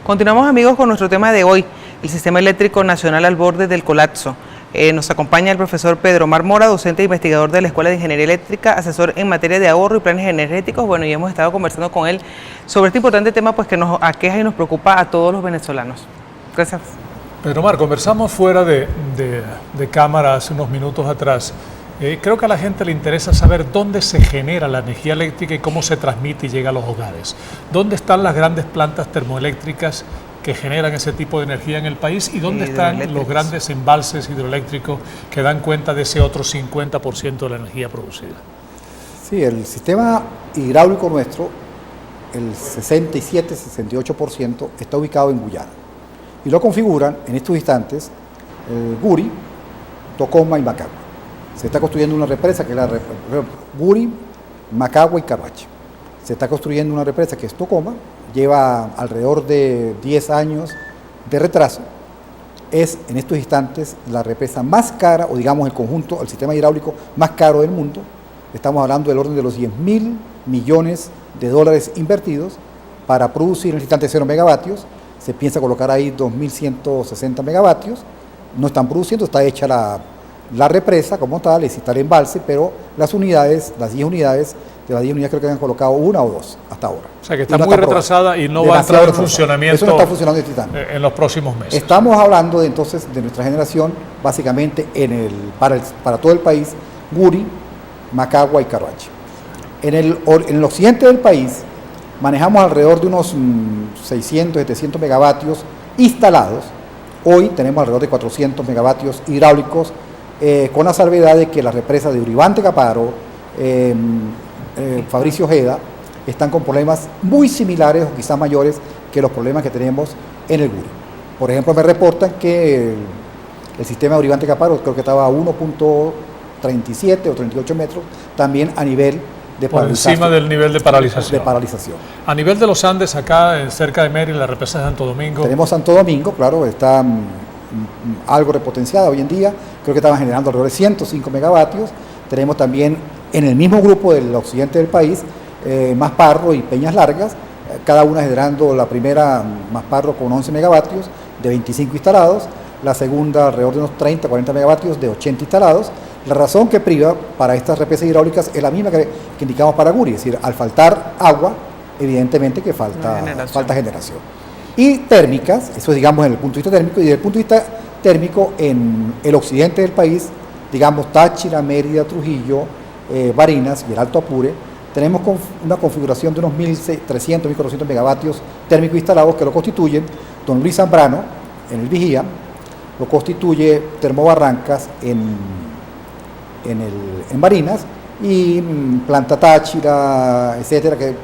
Continuamos, amigos, con nuestro tema de hoy, el sistema eléctrico nacional al borde del colapso. Nos acompaña el profesor Pedro Omar Mora, docente e investigador de la Escuela de Ingeniería Eléctrica, asesor en materia de ahorro y planes energéticos. Bueno, y hemos estado conversando con él sobre este importante tema pues que nos aqueja y nos preocupa a todos los venezolanos. Gracias. Pedro Omar, conversamos fuera de cámara hace unos minutos atrás. Creo que a la gente le interesa saber dónde se genera la energía eléctrica y cómo se transmite y llega a los hogares. ¿Dónde están las grandes plantas termoeléctricas que generan ese tipo de energía en el país y dónde están los grandes embalses hidroeléctricos que dan cuenta de ese otro 50% de la energía producida? Sí, el sistema hidráulico nuestro, el 67-68% está ubicado en Guyana y lo configuran en estos instantes Guri, Tocoma y Macagua. Se está construyendo una represa que es la Guri, Macagua y Carhuache. Se está construyendo una represa que es Tocoma, lleva alrededor de 10 años de retraso. Es en estos instantes la represa más cara, o digamos el conjunto, el sistema hidráulico más caro del mundo. Estamos hablando del orden de los 10.000 millones de dólares invertidos para producir en el instante 0 megavatios. Se piensa colocar ahí 2.160 megavatios. No están produciendo, está hecha la represa como tal, necesita el embalse, pero las unidades, las 10 unidades, de las 10 unidades creo que han colocado una o dos hasta ahora. O sea que está muy retrasada y no va a entrar en funcionamiento. Eso no está funcionando en los próximos meses. Estamos hablando de, entonces de nuestra generación, básicamente para todo el país, Guri, Macagua y Carhuache. En el occidente del país manejamos alrededor de unos 600, 700 megavatios instalados. Hoy tenemos alrededor de 400 megavatios hidráulicos, con la salvedad de que las represas de Uribante Caparo, Fabricio Ojeda, están con problemas muy similares o quizás mayores que los problemas que tenemos en el Guri. Por ejemplo, me reportan que el sistema de Uribante Caparo creo que estaba a 1.37 o 38 metros, también a nivel de por encima del nivel de paralización. A nivel de los Andes, acá cerca de Mérida, la represa de Santo Domingo. Tenemos Santo Domingo, claro, está algo repotenciada hoy en día, creo que estaban generando alrededor de 105 megavatios. Tenemos también en el mismo grupo del occidente del país, Masparro y Peñas Largas, cada una generando la primera Masparro con 11 megavatios de 25 instalados, la segunda alrededor de unos 30, 40 megavatios de 80 instalados. La razón que priva para estas represas hidráulicas es la misma que indicamos para Guri, es decir, al faltar agua, evidentemente que falta generación. Y térmicas, eso es digamos en el punto de vista térmico, y desde el punto de vista térmico en el occidente del país, digamos Táchira, Mérida, Trujillo, Barinas y el Alto Apure, tenemos una configuración de unos 1.300, 1.400 megavatios térmicos instalados que lo constituyen Don Luis Zambrano en el Vigía, lo constituye Termobarrancas en Barinas y Planta Táchira, etcétera, que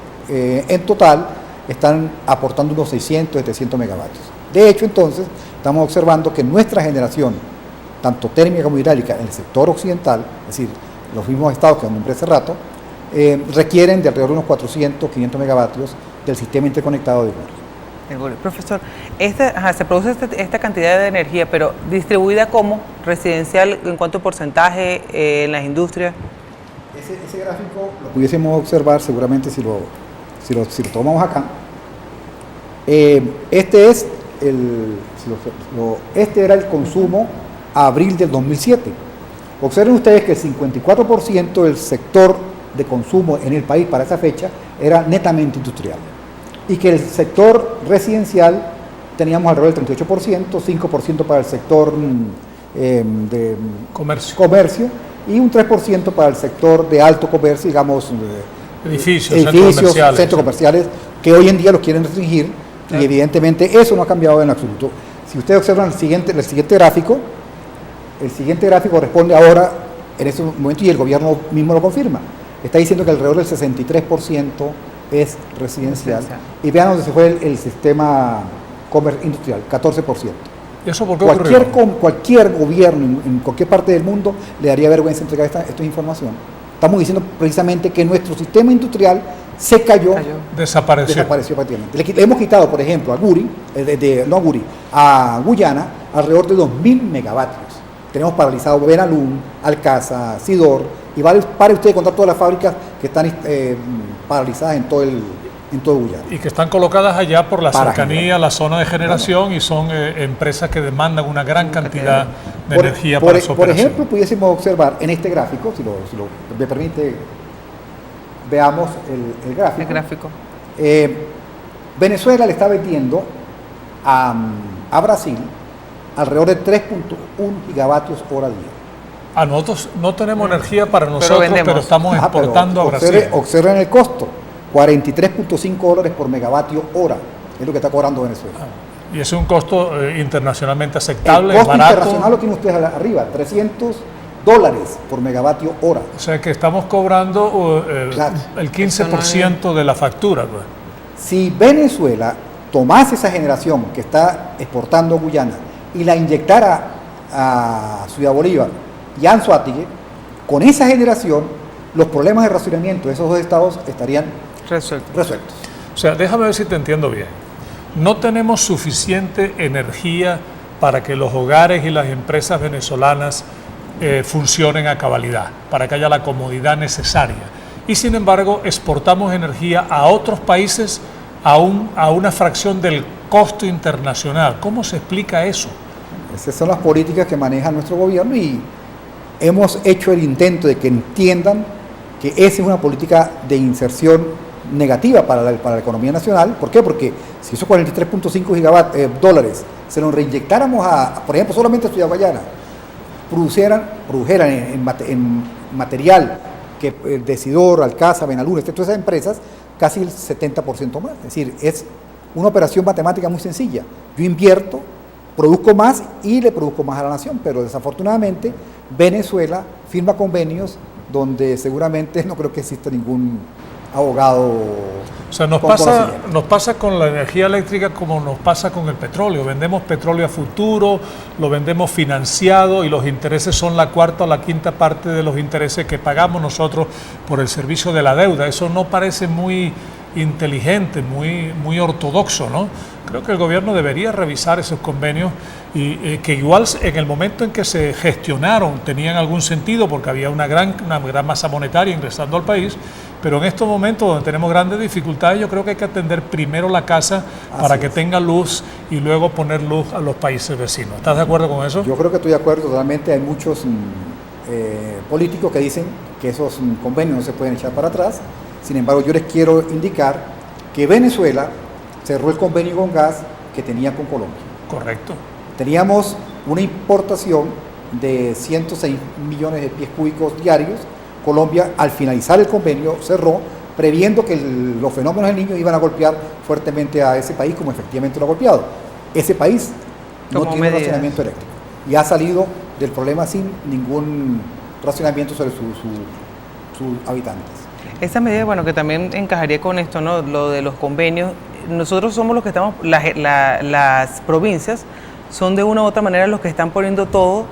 en total están aportando unos 600, 700 megavatios. De hecho, entonces, estamos observando que nuestra generación, tanto térmica como hidráulica, en el sector occidental, es decir, los mismos estados que nombré hace rato, requieren de alrededor de unos 400, 500 megavatios del sistema interconectado de Guri. Profesor, se produce esta cantidad de energía, pero distribuida como residencial, ¿en cuánto porcentaje en las industrias? Ese gráfico lo pudiésemos observar seguramente si lo tomamos acá. Este era el consumo a abril del 2007. Observen ustedes que el 54% del sector de consumo en el país para esa fecha era netamente industrial. Y que el sector residencial teníamos alrededor del 38%, 5% para el sector de comercio y un 3% para el sector de alto comercio, digamos, edificios centros comerciales, que hoy en día los quieren restringir, y evidentemente eso no ha cambiado en absoluto. Si ustedes observan el siguiente gráfico responde ahora en ese momento, y el gobierno mismo lo confirma, está diciendo que alrededor del 63% es residencial. Y vean dónde se fue el sistema industrial, 14%. ¿Y eso por qué ocurrió? Cualquier gobierno en cualquier parte del mundo le daría vergüenza entregar esta información. Estamos diciendo precisamente que nuestro sistema industrial se cayó. Desapareció prácticamente. Le hemos quitado, por ejemplo, a Guyana, alrededor de 2.000 megavatios. Tenemos paralizado Benalún, Alcázar, Sidor, y pare usted de contar todas las fábricas que están paralizadas en todo en todo Guyana. Y que están colocadas allá por la Para cercanía generar. a la zona de generación y son empresas que demandan una gran cantidad de Por- energía por, para su por operación. ejemplo, pudiésemos observar en este gráfico, si me permite, veamos el gráfico. El gráfico. Venezuela le está vendiendo a Brasil alrededor de 3.1 gigavatios hora día. Nosotros no tenemos energía para nosotros, vendemos. pero estamos Pero exportando a Brasil. observen el costo, 43.5 dólares por megavatio hora, es lo que está cobrando Venezuela. Y ese es un costo internacionalmente El aceptable, costo barato. internacional lo tiene usted arriba, 300 dólares por megavatio hora. O sea que estamos cobrando Claro. el 15% de la factura. Pues. Si Venezuela tomase esa generación que está exportando Guyana y la inyectara a Ciudad Bolívar y a Anzoátegui, con esa generación los problemas de racionamiento de esos dos estados estarían Resuelto. resueltos. O sea, déjame ver si te entiendo bien. No tenemos suficiente energía para que los hogares y las empresas venezolanas funcionen a cabalidad, para que haya la comodidad necesaria. Y sin embargo, exportamos energía a otros países a una fracción del costo internacional. ¿Cómo se explica eso? Esas son las políticas que maneja nuestro gobierno y hemos hecho el intento de que entiendan que esa es una política de inserción negativa para la economía nacional. ¿Por qué? Porque si esos 43.5 dólares se los reinyectáramos por ejemplo, solamente a Ciudad Guayana, produjeran en material que Decidor, Alcasa, Benaluna, todas esas empresas, casi el 70% más. Es decir, es una operación matemática muy sencilla. Yo invierto, produzco más y le produzco más a la nación, pero desafortunadamente Venezuela firma convenios donde seguramente no creo que exista ningún abogado. O sea, nos pasa con la energía eléctrica como nos pasa con el petróleo. Vendemos petróleo a futuro, lo vendemos financiado y los intereses son la cuarta o la quinta parte de los intereses que pagamos nosotros por el servicio de la deuda. Eso no parece muy inteligente, muy ortodoxo, ¿no? Creo que el gobierno debería revisar esos convenios y que igual en el momento en que se gestionaron tenían algún sentido porque había una gran masa monetaria ingresando al país, pero en estos momentos donde tenemos grandes dificultades yo creo que hay que atender primero la casa para que tenga luz y luego poner luz a los países vecinos. ¿Estás de acuerdo con eso? Yo creo que estoy de acuerdo totalmente. Hay muchos políticos que dicen que esos convenios no se pueden echar para atrás. Sin embargo, yo les quiero indicar que Venezuela cerró el convenio con gas que tenía con Colombia. Correcto. Teníamos una importación de 106 millones de pies cúbicos diarios. Colombia, al finalizar el convenio, cerró, previendo que los fenómenos del Niño iban a golpear fuertemente a ese país, como efectivamente lo ha golpeado. Ese país no tiene racionamiento eléctrico y ha salido del problema sin ningún racionamiento sobre sus habitantes. Esta medida, bueno, que también encajaría con esto, ¿no? Lo de los convenios. Nosotros somos los que estamos, las provincias son de una u otra manera los que están poniendo todo,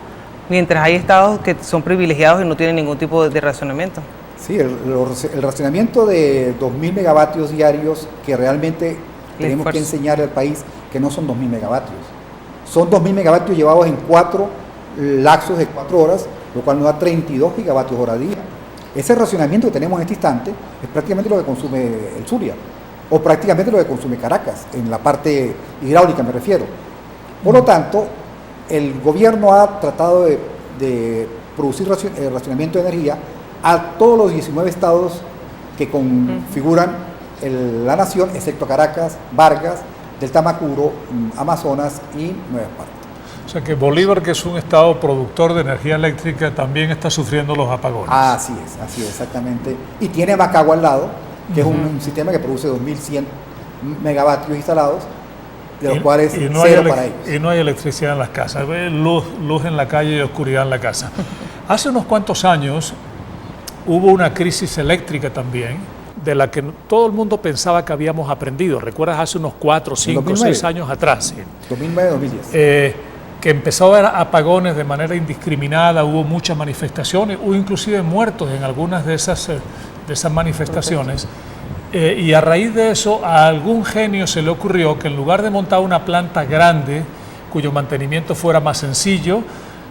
mientras hay estados que son privilegiados y no tienen ningún tipo de racionamiento. Sí, el racionamiento de 2.000 megavatios diarios que realmente tenemos que enseñar al país que no son 2.000 megavatios. Son 2.000 megavatios llevados en 4 lapsos de 4 horas, lo cual nos da 32 gigavatios hora día. Ese racionamiento que tenemos en este instante es prácticamente lo que consume el Zulia, o prácticamente lo que consume Caracas, en la parte hidráulica me refiero. Por lo tanto, el gobierno ha tratado de producir racionamiento de energía a todos los 19 estados que configuran la nación, excepto Caracas, Vargas, Delta Macuro, Amazonas y Nueva Esparta. O sea que Bolívar, que es un estado productor de energía eléctrica, también está sufriendo los apagones. Así es, exactamente. Y tiene Macagua al lado, que es un sistema que produce 2.100 megavatios instalados, de los cuales cero para ellos. Y no hay electricidad en las casas, luz en la calle y oscuridad en la casa. Hace unos cuantos años hubo una crisis eléctrica también, de la que todo el mundo pensaba que habíamos aprendido. ¿Recuerdas hace unos 4, 5, 6 años atrás? Sí. 2009-2010. Que empezó a haber apagones de manera indiscriminada, hubo muchas manifestaciones, hubo inclusive muertos en algunas de esas manifestaciones. Y a raíz de eso, a algún genio se le ocurrió que en lugar de montar una planta grande, cuyo mantenimiento fuera más sencillo,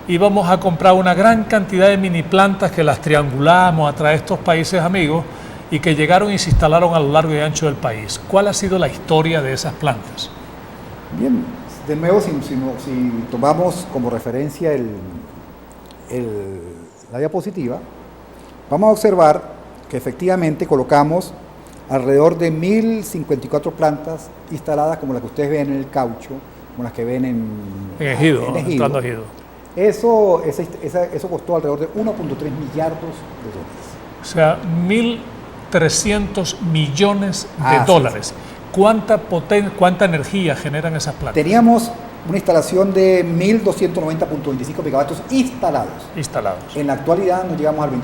íbamos a comprar una gran cantidad de mini plantas que las triangulamos a través de estos países amigos y que llegaron y se instalaron a lo largo y ancho del país. ¿Cuál ha sido la historia de esas plantas? Bien, de nuevo, si tomamos como referencia la diapositiva, vamos a observar que efectivamente colocamos alrededor de 1.054 plantas instaladas como las que ustedes ven en el Caucho, como las que ven en Ejido. Ejido. Eso costó alrededor de 1.3 millardos de dólares. O sea, 1.300 millones de dólares. ¿Cuánta energía generan esas plantas? Teníamos una instalación de 1.290.25 megavatios instalados. En la actualidad nos llegamos al 25%.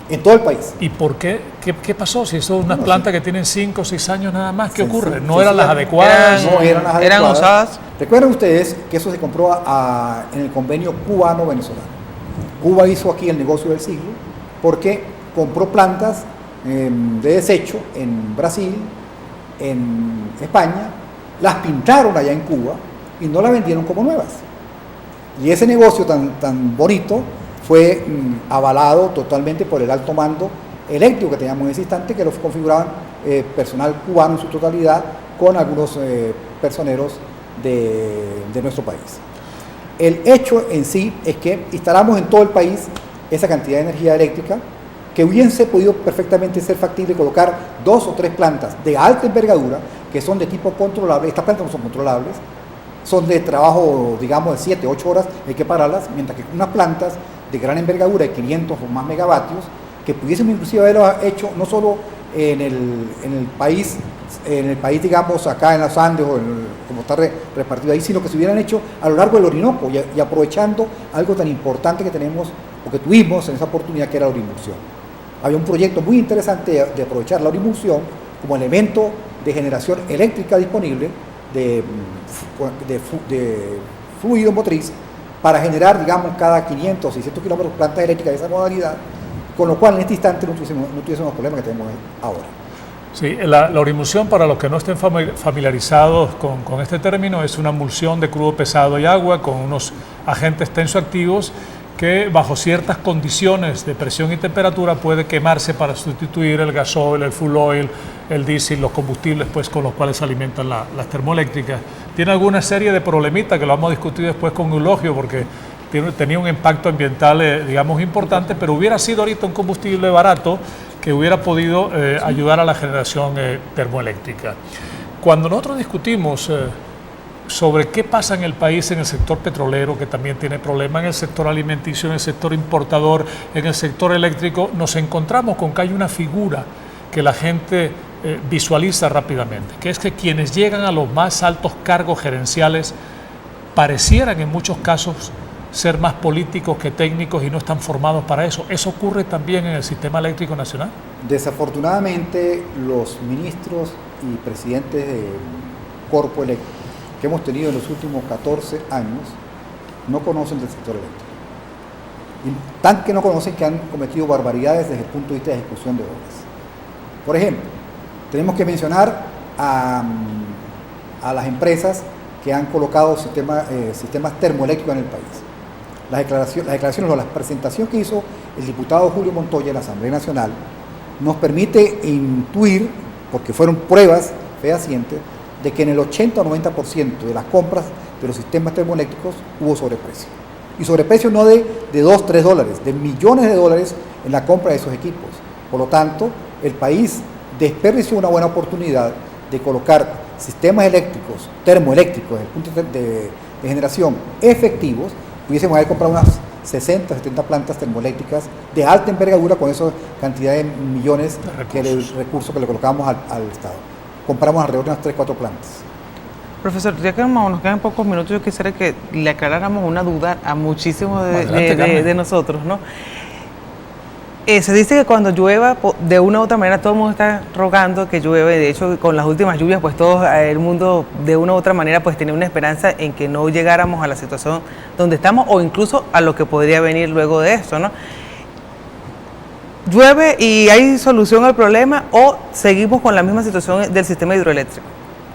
En todo el país. ¿Y por qué? ¿Qué pasó? Si son unas plantas que tienen 5 o 6 años nada más, ¿qué ocurre? ¿No eran las adecuadas? No eran las adecuadas. ¿Eran usadas? Recuerden ustedes que eso se compró en el convenio cubano-venezolano. Cuba hizo aquí el negocio del siglo porque compró plantas de desecho en Brasil, en España, las pintaron allá en Cuba y no las vendieron como nuevas. Y ese negocio tan bonito fue avalado totalmente por el alto mando eléctrico que teníamos en ese instante, que los configuraban personal cubano en su totalidad con algunos personeros de nuestro país. El hecho en sí es que instalamos en todo el país esa cantidad de energía eléctrica que hubiese podido perfectamente ser factible colocar 2 o 3 plantas de alta envergadura que son de tipo controlable. Estas plantas no son controlables, son de trabajo, digamos, de 7, 8 horas, hay que pararlas, mientras que unas plantas de gran envergadura, de 500 o más megavatios, que pudiésemos inclusive haberlo hecho no solo en el país, digamos, acá en los Andes, o como está repartido ahí, sino que se hubieran hecho a lo largo del Orinoco y aprovechando algo tan importante que tenemos, o que tuvimos en esa oportunidad, que era la orimulsión. Había un proyecto muy interesante de aprovechar la orimulsión como elemento de generación eléctrica disponible de fluido motriz para generar, digamos, cada 500 o 600 kilómetros plantas eléctricas de esa modalidad, con lo cual en este instante no tuviésemos los problemas que tenemos ahora. Sí, la orimulsión, para los que no estén familiarizados con este término, es una emulsión de crudo pesado y agua con unos agentes tensoactivos que bajo ciertas condiciones de presión y temperatura puede quemarse para sustituir el gasoil, el fuel oil, el diésel, los combustibles pues, con los cuales se alimentan las termoeléctricas. Tiene alguna serie de problemitas que lo vamos a discutir después con Eulogio, porque tenía un impacto ambiental, digamos, importante, pero hubiera sido ahorita un combustible barato que hubiera podido ayudar a la generación termoeléctrica. Cuando nosotros discutimos sobre qué pasa en el país en el sector petrolero, que también tiene problemas, en el sector alimenticio, en el sector importador, en el sector eléctrico, nos encontramos con que hay una figura que la gente visualiza rápidamente, que es que quienes llegan a los más altos cargos gerenciales parecieran en muchos casos ser más políticos que técnicos y no están formados para eso. ¿Eso ocurre también en el sistema eléctrico nacional? Desafortunadamente, los ministros y presidentes de Corpo Eléctrico que hemos tenido en los últimos 14 años no conocen del sector eléctrico. Y tan que no conocen que han cometido barbaridades desde el punto de vista de ejecución de obras. Por ejemplo, tenemos que mencionar a las empresas que han colocado sistemas termoeléctricos en el país. Las declaraciones o la presentación que hizo el diputado Julio Montoya en la Asamblea Nacional nos permite intuir, porque fueron pruebas fehacientes, de que en el 80 o 90% de las compras de los sistemas termoeléctricos hubo sobreprecio. Y sobreprecio no de 2, 3 dólares, de millones de dólares en la compra de esos equipos. Por lo tanto, el país desperdició una buena oportunidad de colocar sistemas eléctricos, termoeléctricos, desde el punto de generación efectivos. Pudiésemos haber comprado unas 60, 70 plantas termoeléctricas de alta envergadura con esa cantidad de millones de recursos que le colocamos al Estado. Compramos alrededor de unas 3, 4 plantas. Profesor, ya que nos quedan pocos minutos, yo quisiera que le aclaráramos una duda a muchísimos de nosotros, ¿no? Se dice que cuando llueva, de una u otra manera, todo el mundo está rogando que llueve. De hecho, con las últimas lluvias, pues todo el mundo, de una u otra manera, pues tenía una esperanza en que no llegáramos a la situación donde estamos o incluso a lo que podría venir luego de esto, ¿no? ¿Llueve y hay solución al problema o seguimos con la misma situación del sistema hidroeléctrico?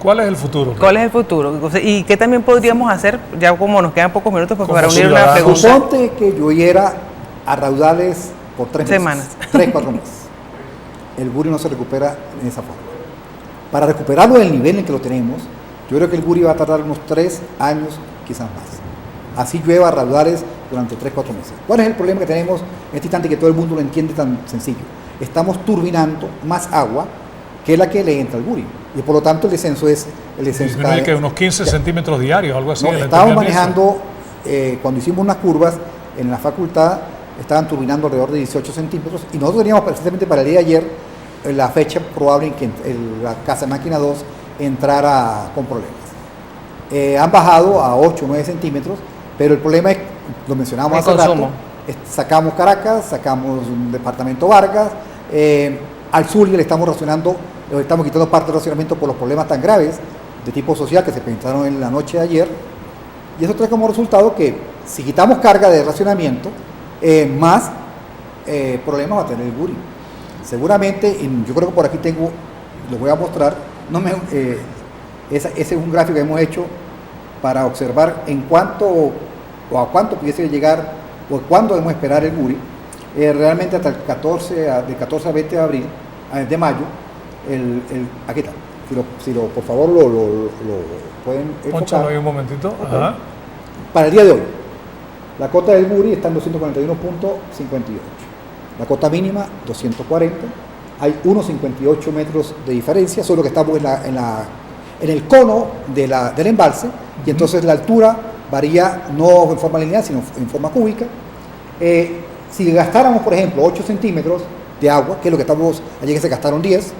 ¿Cuál es el futuro? ¿Cuál es el futuro? ¿Y qué también podríamos hacer, ya como nos quedan pocos minutos, pues para unir una pregunta? Suponte que lloviera a raudales por 3 semanas. 3, 4 meses. el Guri no se recupera en esa forma. Para recuperarlo del nivel en que lo tenemos, yo creo que el Guri va a tardar unos 3 años, quizás más. Así llueva a raudales durante 3-4 meses. ¿Cuál es el problema que tenemos en este instante que todo el mundo lo entiende tan sencillo? Estamos turbinando más agua que la que le entra al Guri. Y por lo tanto el descenso es... El descenso disminuye que unos 15 centímetros diarios, algo así. No, estábamos manejando, cuando hicimos unas curvas en la facultad, estaban turbinando alrededor de 18 centímetros y nosotros teníamos precisamente para el día de ayer la fecha probable en que la casa máquina 2 entrara con problemas. Han bajado a 8 o 9 centímetros, pero el problema es, lo mencionábamos hace rato, sacamos Caracas, sacamos un departamento Vargas, al sur le estamos racionando, le estamos quitando parte del racionamiento por los problemas tan graves de tipo social que se presentaron en la noche de ayer, y eso trae como resultado que si quitamos carga de racionamiento, más problemas va a tener el Guri. Seguramente, y yo creo que por aquí tengo, lo voy a mostrar, ese es un gráfico que hemos hecho para observar en cuánto o a cuánto pudiese llegar o cuándo debemos esperar el Guri. Realmente hasta el 14, del 14 al 20 de abril, de mayo, aquí está. Si lo por favor lo pueden enfocar. Pónchalo ahí un momentito. Okay. Ajá. Para el día de hoy, la cota del Guri está en 241.58. La cota mínima, 240. Hay 1,58 metros de diferencia, solo que estamos en el cono del embalse, y entonces la altura varía no en forma lineal, sino en forma cúbica. Si gastáramos, por ejemplo, 8 centímetros de agua, que es lo que estamos, ayer que se gastaron 10,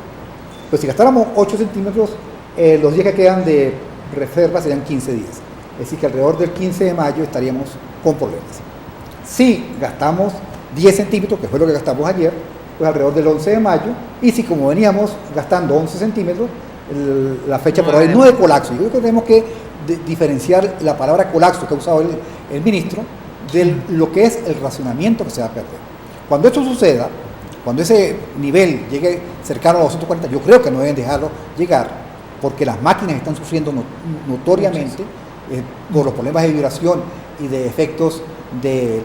pues si gastáramos 8 centímetros, los días que quedan de reserva serían 15 días. Es decir, que alrededor del 15 de mayo estaríamos con problemas. Si gastamos 10 centímetros, que fue lo que gastamos ayer, pues alrededor del 11 de mayo, y si como veníamos gastando 11 centímetros, la fecha por hoy no de colapso. Yo creo que tenemos que diferenciar la palabra colapso que ha usado el ministro de lo que es el racionamiento que se va a perder. Cuando esto suceda, cuando ese nivel llegue cercano a los 240, yo creo que no deben dejarlo llegar, porque las máquinas están sufriendo notoriamente por los problemas de vibración y de efectos de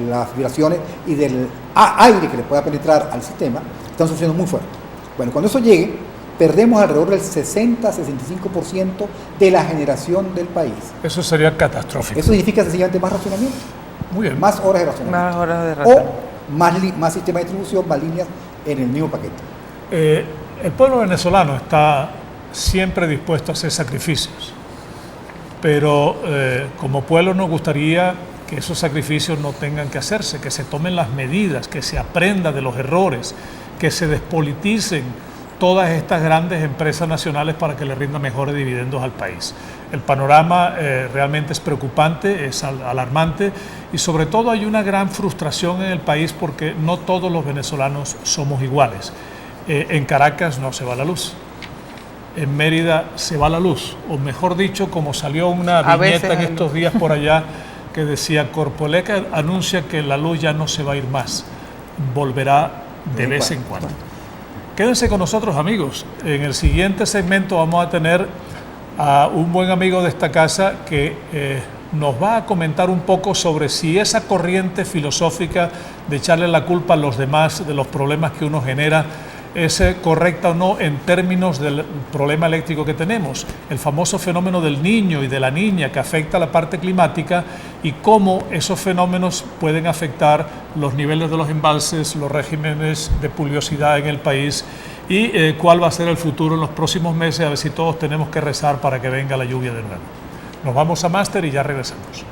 las vibraciones y del aire que le pueda penetrar al sistema, están sufriendo muy fuerte. Bueno, cuando eso llegue, perdemos alrededor del 60-65% de la generación del país. Eso sería catastrófico. Eso significa sencillamente más racionamiento. Muy bien. Más horas de racionamiento. Más horas de racionamiento. O más sistema de distribución, más líneas en el mismo paquete. El pueblo venezolano está siempre dispuesto a hacer sacrificios, pero como pueblo nos gustaría que esos sacrificios no tengan que hacerse, que se tomen las medidas, que se aprenda de los errores, que se despoliticen todas estas grandes empresas nacionales para que le rindan mejores dividendos al país. El panorama realmente es preocupante, es alarmante, y sobre todo hay una gran frustración en el país porque no todos los venezolanos somos iguales. En Caracas no se va la luz, en Mérida se va la luz, o mejor dicho, como salió una viñeta en estos días por allá que decía: Corpoelec anuncia que la luz ya no se va a ir más, volverá de vez en cuando. Quédense con nosotros, amigos. En el siguiente segmento vamos a tener a un buen amigo de esta casa que nos va a comentar un poco sobre si esa corriente filosófica de echarle la culpa a los demás de los problemas que uno genera es correcta o no en términos del problema eléctrico que tenemos, el famoso fenómeno del niño y de la niña que afecta a la parte climática y cómo esos fenómenos pueden afectar los niveles de los embalses, los regímenes de pluviosidad en el país y cuál va a ser el futuro en los próximos meses, a ver si todos tenemos que rezar para que venga la lluvia de nuevo. Nos vamos a Máster y ya regresamos.